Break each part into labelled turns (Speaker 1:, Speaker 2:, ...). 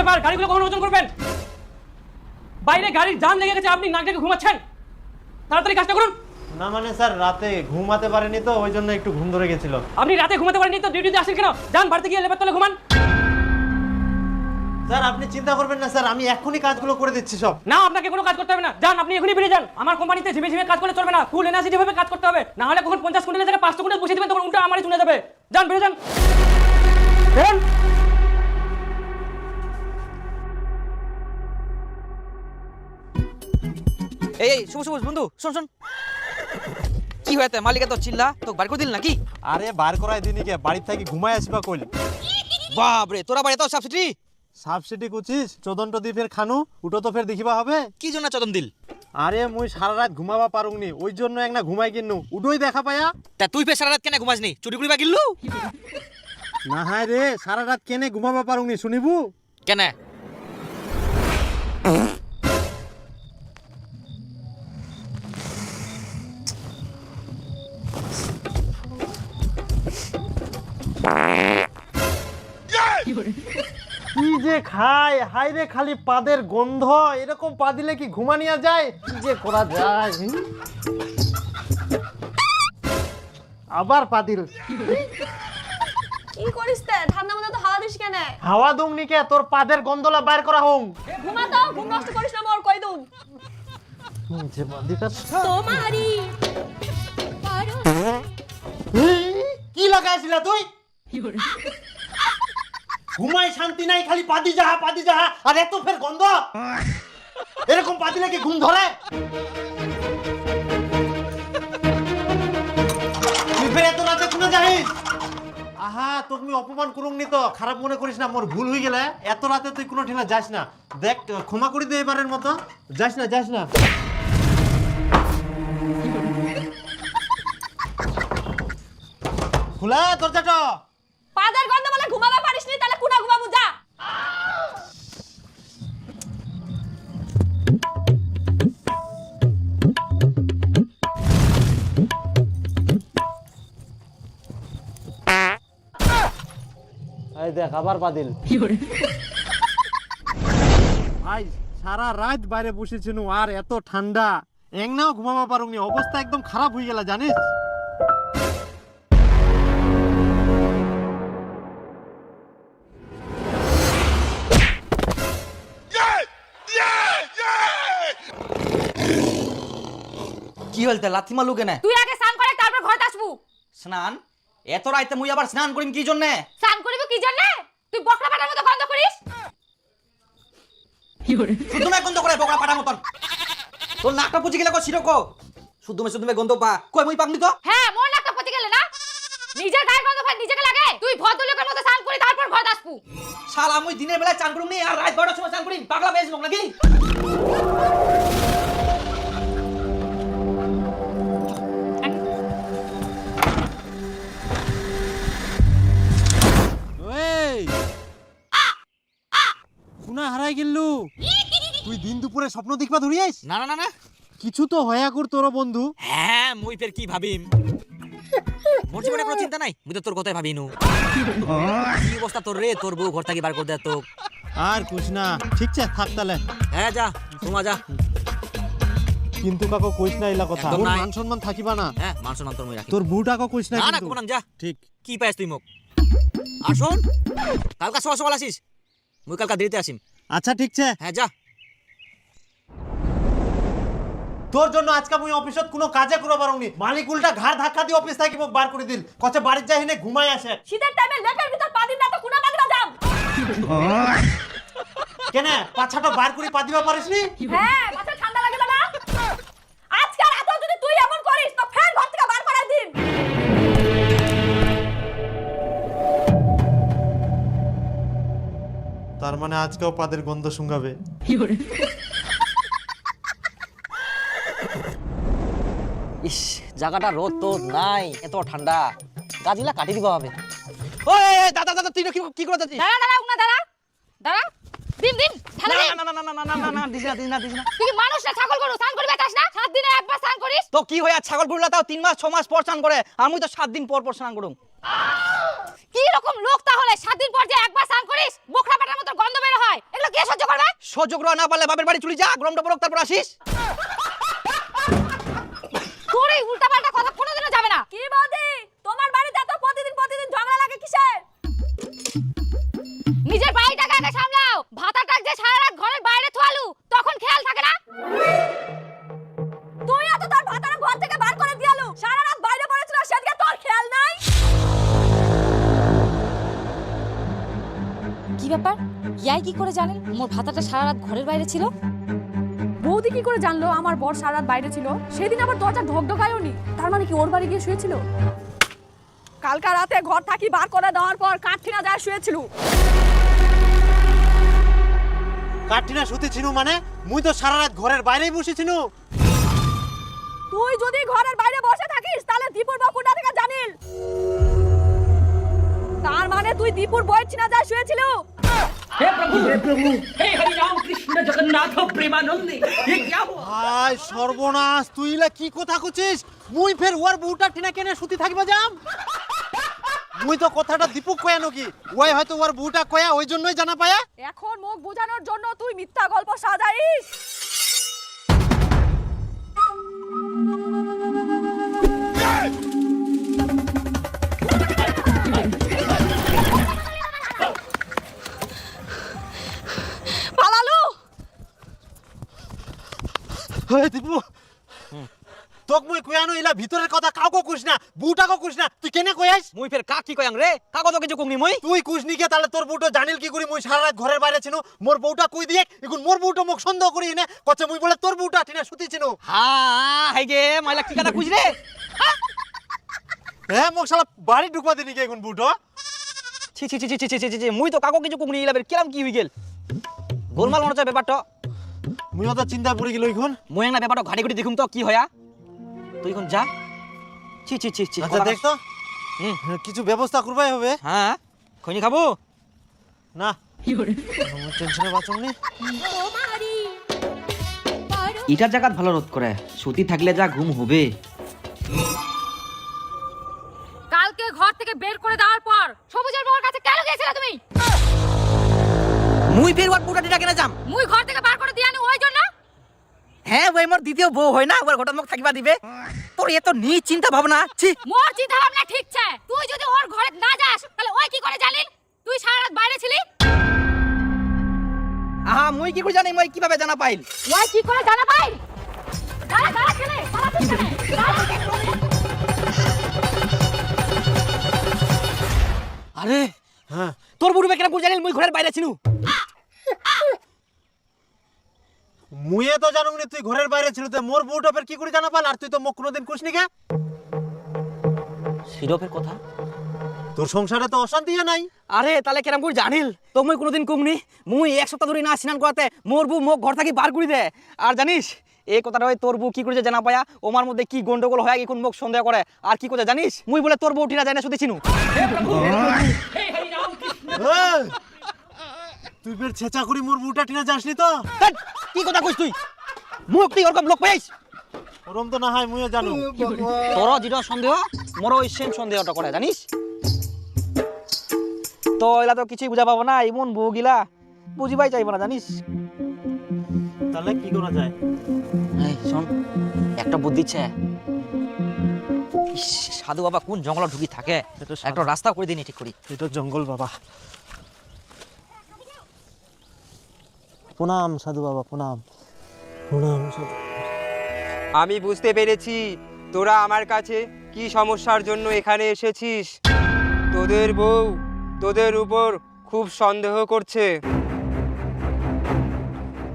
Speaker 1: ব্যাপার? গাড়িগুলো কখন ওজন করবেন? বাইরে গাড়ির জাম লেগে গেছে, আপনি নাক ডেকে ঘুমাচ্ছেন। তাড়াতাড়ি কাজটা করুন।
Speaker 2: না মানে স্যার রাতে ঘুমাতে পারেনি তো, ওই জন্য একটু ঘুম ধরে গেছিল।
Speaker 1: আপনি রাতে ঘুমাতে পারেননি তো ডিউটিতে আসেন কেন? যান বাড়িতে গিয়ে লেবার তলে ঘুমান।
Speaker 2: স্যার আপনি চিন্তা করবেন না স্যার, আমি এখনই কাজগুলো করে দিচ্ছি সব।
Speaker 1: না, আপনাকে কোনো কাজ করতে হবে না। যান, আপনি এখনই বেরিয়ে যান। আমার কোম্পানিতে ঝিমে ঝিমে কাজ করলে চলবে না, ফুল এনার্জি ভাবে কাজ করতে হবে। না হলে কখন 50 কুইন্টালের জায়গায় 500 কুইন্টাল বসিয়ে দেবেন, তখন উল্টো আমারই চলে যাবে। যান, বেরিয়ে যান। বেরোন।
Speaker 3: এই শুভ বন্ধু, শোন কি হয়েছে? মালিকা তো চিল্লা, তোকে বার করে দিল নাকি?
Speaker 2: আরে বার করাই দিনি কে, বাড়ির থেকে ঘুমায় আসবা কইল।
Speaker 3: বাপরে, তোরা বাড়ি তো সাবসিডি
Speaker 2: সাবসিডি কুচিস চোদনটো দি ফের খানু, উটো তো ফের দেখিবা হবে।
Speaker 3: কি জন্য চদন দিল?
Speaker 2: আরে মুই সারা রাত ঘুমাবা পারুংনি, ওই জন্য এক না ঘুমাই কিনু, উডোই দেখা পায়া।
Speaker 3: তা তুই ফের সারা রাত কেন ঘুমাসনি? চুরি করিবা গিল্লু?
Speaker 2: না হায় রে, সারা রাত কেনে ঘুমাবা পারুংনি শুনিবু?
Speaker 3: কেন?
Speaker 2: কি যে খায়, হাই রে খালি পাদের গন্ধ, এরকম পা দিলে কি ঘুমানিয়া যায়? কি যে করা যায়? আবার পা দিল।
Speaker 4: কি করিস তে? ঠান্ডা মধ্যে তো হাওয়া দিস কেন?
Speaker 2: হাওয়া দুংনি কে, তোর পাদের গন্ধলা বাইর করা হোম।
Speaker 4: ঘুমা তো, ঘুম নষ্ট করিস না মোর, কই দুম।
Speaker 2: যে বাদিটা
Speaker 4: তোমারি
Speaker 2: কি লাগাইছিলা তুই? ঘুমাই শান্তি নাই, খালি পাদি যাহা, আর এত ফের গন্ধ। এরকম পাদিলে কি ঘুম ধরে? তুই ফের এত রাতে কোনে যাইস? আহা, তোকে আমি অপমান করুংনি তো, খারাপ মনে করিস না, মোর ভুল হয়ে গেলে। এত রাতে তুই কোনো ঠিনা যাস না, দেখ ক্ষমা করে দে এবারের মতো। যাস না খোলা দরজাটা।
Speaker 4: পাদের গন্ধ বলে ঘুমাবা পারিস নি, তাহলে কুনা ঘুমাবো যা।
Speaker 2: এই দেখ আবার পাদিল। ভাই সারা রাত বাইরে বসেছিল আর এত ঠান্ডা, একনাও ঘুমাবা পারুংনি, অবস্থা একদম খারাপ হয়ে গেল জানিস।
Speaker 3: কি হলতে লাথি মারলু কেন?
Speaker 4: তুই আগে স্নান করে তারপর ঘরে আসবো।
Speaker 3: স্নান? এত রাইতে মুই আবার স্নান করিম কি জন্য?
Speaker 4: স্নান করিবি কি জন্য? তুই বকরা পাটার মতো গন্ধ করিস।
Speaker 3: শুধু মে গন্ধ করে বকরা পাটা মতন। তোর নাকটা পুচি গেলে কো সিরকো। শুধু মে গন্ধ পা। কই মুই পাকনি তো?
Speaker 4: হ্যাঁ, মোর নাকটা পচে গেলে না? নিজের গায়ের গন্ধ ভাই নিজেকে লাগে। তুই ভদ্রলোকের মতো স্নান করে তারপর ঘরে আসবো।
Speaker 3: শালা মুই দিনের বেলা চান করুম নি আর রাত 12টার সময় চান করিম, পাগলা বেশ মগ নাকি?
Speaker 2: শুনা হারাই গেলু, তুই দিন দুপুরে স্বপ্ন দেখবা ধরিয়াইস?
Speaker 3: না
Speaker 2: কিছু তো হয়া কর তোর বন্ধু।
Speaker 3: হ্যাঁ, মুই ফের কি ভাবিম? মোর জীবনে কোনো চিন্তা নাই, মুই তো তোর কথাই ভাবিনু। কি অবস্থা তোর রে? তোর বউ ঘর থেকে বার করে দে তো।
Speaker 2: আর কুছ না, ঠিক আছে থাক তাহলে।
Speaker 3: হ্যাঁ যা, তোমা যা।
Speaker 2: কিন্তু কাকো কইস না ইলা কথা,
Speaker 3: একদম
Speaker 2: তোর
Speaker 3: নাই।
Speaker 2: মান সম্মান থাকিবা না।
Speaker 3: হ্যাঁ, মান সম্মান তোর মই রাখি।
Speaker 2: তোর বউটাকে কইস না
Speaker 3: না
Speaker 2: কিন্তু।
Speaker 3: কোনাম যা।
Speaker 2: ঠিক।
Speaker 3: কি পাইস তুই মোক? আর শোন, কালকা সকাল আসিস, মুই কালকা দেরিতে আসিম।
Speaker 2: আচ্ছা ঠিক আছে।
Speaker 3: হ্যাঁ যা।
Speaker 2: তোর জন্য আজকে মুই অফিসত কোনো কাজে করব পারুনি, মালিক উল্টা ঘাড় ধাক্কা দিয়ে অফিস থেকে মোক বার করে দিল, কচ্ছে বাড়ির যাই হেনে ঘুমাই আসে।
Speaker 4: শীতের টাইমে লেপের ভিতর পা দিন না তো কুনা বাঁধবা যাম।
Speaker 2: কেন পাছাটা বার করে পা দিবা পারিসনি?
Speaker 4: হ্যাঁ, মাথা ঠান্ডা লাগে না? আজকাল এত যদি তুই এমন করিস তো ফের ঘর থেকে বার করাই দিন।
Speaker 2: তার মানে আজকেও পাদের গন্ধ শুঙ্গাবে।
Speaker 3: ইস, জায়গাটা রোদ তো নাই, এত ঠান্ডা, গাছগুলা কাটি দিবা হবে। ওই দাদা তুই কি করে যাচ্ছিস?
Speaker 4: দাঁড়া উনা দাঁড়া দিন ঠান্ডা দিন।
Speaker 3: না দিস না।
Speaker 4: তুই কি মানুষ না ছাগল গরু? স্নান করবি চাস না? 7 দিনে একবার স্নান করিস।
Speaker 3: তো কি হইয়া ছাগল গরুলা তাও 3 মাস 6 মাস পর স্নান করে, আমি তো 7 দিন পর স্নান করুম।
Speaker 4: কি রকম লোক তাহলে 7 দিন পর যে একবার স্নান করিস বোকরা পাটার মতো গন্ধ বের হয়, এগুলো কে সহ্য করবে?
Speaker 3: সহ্য করা না পারলে বাপের বাড়ি চলে যা, গরমটা পড়ুক তারপর আসিস।
Speaker 4: তোর এই উল্টাপাল্টা কথা কোনোদিনও যাবে না। কি বৌদি, তোমার বাড়িতে তো প্রতিদিন ঝগড়া লাগে কিসের? নিজের বাড়িটাকে আগে সামলাও। ভাতাটাক যে সারা রাত ঘরের বাইরে থুয়ালু, তখন খেয়াল থাকে না? তুই তো তোর ভাতার ঘর থেকে বার করে দিয়ালু, সারা রাত বাইরে পড়েছিল, সেদিকে তোর খেয়াল নাই? কি ব্যাপার, ইয়াই কি করে জানেন মোর ভাতাটা সারা রাত ঘরের বাইরে ছিল?
Speaker 5: বৌদি কি করে জানলো আমার বর সারা রাত বাইরে ছিল? সেদিন আবার দরজা ঢকঢকায়ওনি, তার মানে কি ওর বাড়ি গিয়ে শুয়েছিল? কালকা রাতে ঘর থাকি বার করে দেওয়ার পর কাঠঠিনা যায় শুয়েছিল।
Speaker 2: কাটিনা শুতে ছিনু মানে? মুই তো সারা রাত ঘরের বাইরেই বসেছিল।
Speaker 5: তুই যদি ঘরের বাইরে বসে থাকিস তাহলে দীপুর বাবু না থেকে জানিল। তার মানে তুই দীপুর বই চিনা যায় শুয়েছিল।
Speaker 1: हे प्रभु हे हरि राम कृष्ण जगन्नाथ प्रेमानंदी, ये क्या हुआ?
Speaker 2: হায় সর্বনাশ, তুই ইলা কি কথা কইছিস? মুই ফের ওর বউটা ঠিনা কেনে শুতি থাকিবা যাম? মুই তো কথাটা দীপক কয়া নকি, ওই হয়তো ওর বউটা কয়া ওই জন্যই জানা পায়া।
Speaker 5: এখন মুখ বোঝানোর জন্য তুই মিথ্যা গল্প সাজাইস।
Speaker 4: পালালু।
Speaker 2: ওই দীপু, তোক মুই কয়ানো ইলা ভিতরের কথা কাউকে কইস না, বউটাকে কইস না, তুই কেনে কয়াস?
Speaker 3: মুই ফের কাক কি কয়াং রে, কাগজ কিছু কুংনি মুই।
Speaker 2: তুই কইসনি কে তাহলে তোর বউটা জানিল কি করি মুই সারা রাত ঘরের বাইরে ছিল? মোর বউটা কই দিয়ে এখন মোর বউটা মুখ সন্দেহ করি না, কচ্ছে মুই বলে তোর বউটা ঠিনা শুতি ছিল।
Speaker 3: হ্যাঁ হাই গে মাইলা কি কথা কইছ রে?
Speaker 2: হ্যাঁ মোক শালা বাড়ি ঢুকবা দিনি কে এখন বউটা?
Speaker 3: ছি ছি ছি ছি ছি ছি ছি, মুই তো কাগজ কিছু কুংনি ইলা বের কিরাম কি হই গেল? গোলমাল মনে হচ্ছে ব্যাপারটা।
Speaker 2: মুই তো চিন্তা পড়ে গেল এখন।
Speaker 3: মুই না ব্যাপারটা ঘাটি ঘাটি দেখুম তো কি হয়া। তুই এখন যা। ছি ছি ছি ছি।
Speaker 2: আচ্ছা দেখ তো, কিছু ব্যবস্থা করবাই হবে।
Speaker 3: হ্যাঁ খৈনি খাবো
Speaker 2: না আমার টেনশনে বাঁচমনি।
Speaker 6: ইটার জায়গাত ভালো রোদ করে, সুতি থাকলে যা ঘুম হবে।
Speaker 4: কালকে ঘর থেকে বের করে দেওয়ার পর সবুজের বউর কাছে কেন গিয়েছিলে তুমি?
Speaker 3: মুই ফের ওর পুরা দিটা কেনে যাম?
Speaker 4: মুই ঘর থেকে বার করে দিয়ানি ওই জন্য।
Speaker 3: হ্যাঁ ওই মোর দ্বিতীয় বউ হয় না, ওর ঘটনা মুখ থাকিবা দিবে। তোর এত নি চিন্তা ভাবনা, ছি।
Speaker 4: মোর চিন্তা ভাবনা ঠিক আছে, তুই যদি ওর ঘরে না যাস তাহলে ওই কি করে জানিল তুই সারা রাত বাইরে ছিলি?
Speaker 3: আহা মুই কি করে জানি, মুই কিভাবে জানা পাইল?
Speaker 4: ওই কি করে জানা পাই? দাঁড়া দাঁড়া ছেলে, পালাচ্ছিস কেন?
Speaker 3: আরে
Speaker 2: হ্যাঁ
Speaker 3: তোর বুড়ি কেন করে জানিল মুই ঘরের বাইরে ছিনু?
Speaker 2: মুইয়ে তো জানুনি তুই ঘরের বাইরে ছিল, তো মোর বউটা ফের কি করে জানা পাল? আর তুই তো মুখ কোনোদিন কইসনি কে?
Speaker 3: সিরপের কথা।
Speaker 2: তোর সংসারে তো অশান্তি নাই।
Speaker 3: আরে তাহলে কেরাম করে জানিল? তো মুই কোনোদিন কুমনি, মুই এক সপ্তাহ ধরে না স্নান করাতে মোর বউ মুখ ঘর থাকি বার করে দে। আর জানিস এই কথাটা ওই তোর বউ কি করেছে জানা পায়া, ওমার মধ্যে কি গন্ডগোল হয় এখন মুখ সন্দেহ করে। আর কি করে জানিস, মুই বলে তোর বউ ঠিনা যায় না শুধু চিনু।
Speaker 1: हे प्रभु हे हरि राम कृष्ण।
Speaker 2: এই, তুই ফের ছেঁচা করি মোর বউটা ঠিনা যাসনি তো?
Speaker 3: ধ্যাৎ, কি কথা কইস তুই? মুখ তুই ওরকম লোক পাইস?
Speaker 2: ওরম তো না হয় মুইও জানু।
Speaker 3: তোর যেটা সন্দেহ মোর ওই সেম সন্দেহটা করে জানিস। তো এলা তো কিছুই বুঝা পাবো না, এমন বউ গিলা বুঝিবাই চাইবো না জানিস।
Speaker 2: তাহলে কি করা যায়?
Speaker 3: এই শোন, একটা বুদ্ধি ছে। ইস, সাধু বাবা কোন জঙ্গলে ঢুকি থাকে,
Speaker 2: এটা
Speaker 3: একটা রাস্তা করে দিনি ঠিক করি।
Speaker 2: এটা জঙ্গল বাবা। প্রণাম সাধু বাবা, প্রণাম প্রণাম সাধু।
Speaker 7: আমি বুঝতে পেরেছি তোরা আমার কাছে কি সমস্যার জন্য এখানে এসেছিস। তোদের বউ তোদের উপর খুব সন্দেহ করছে।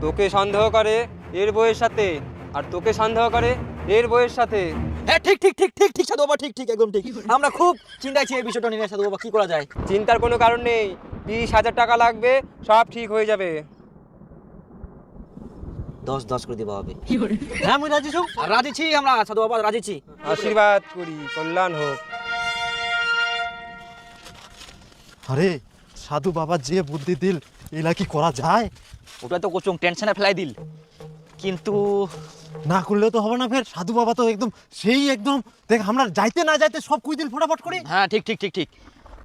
Speaker 7: তোকে সন্দেহ করে এর বউয়ের সাথে, আর তোকে সন্দেহ করে এর বউয়ের সাথে।
Speaker 3: হ্যাঁ ঠিক ঠিক ঠিক ঠিক ঠিক সাধু বাবা, ঠিক ঠিক একদম ঠিক। আমরা খুব চিন্তায় ছি এই বিষয়টা নিয়ে সাধু বাবা, কি করা যায়?
Speaker 7: চিন্তার কোনো কারণ নেই, 20,000 টাকা লাগবে, সব ঠিক হয়ে যাবে।
Speaker 3: 10 করে দিবা হবে।
Speaker 2: হ্যাঁ মুই রাজি ছু।
Speaker 3: আর রাজি ছি আমরা সাধু বাবা, রাজি ছি।
Speaker 7: আশীর্বাদ করি, কল্যাণ হোক।
Speaker 2: আরে সাধু বাবা যে বুদ্ধি দিল, এলা কি করা যায়?
Speaker 3: ওটা তো কোচং টেনশনে ফেলাই দিল, কিন্তু
Speaker 2: না করলেও তো হবে না ফের। সাধু বাবা তো একদম সেই একদম দেখ, আমরা যাইতে না যাইতে সব কুই দিল ফটাফট করে।
Speaker 3: হ্যাঁ ঠিক ঠিক ঠিক ঠিক।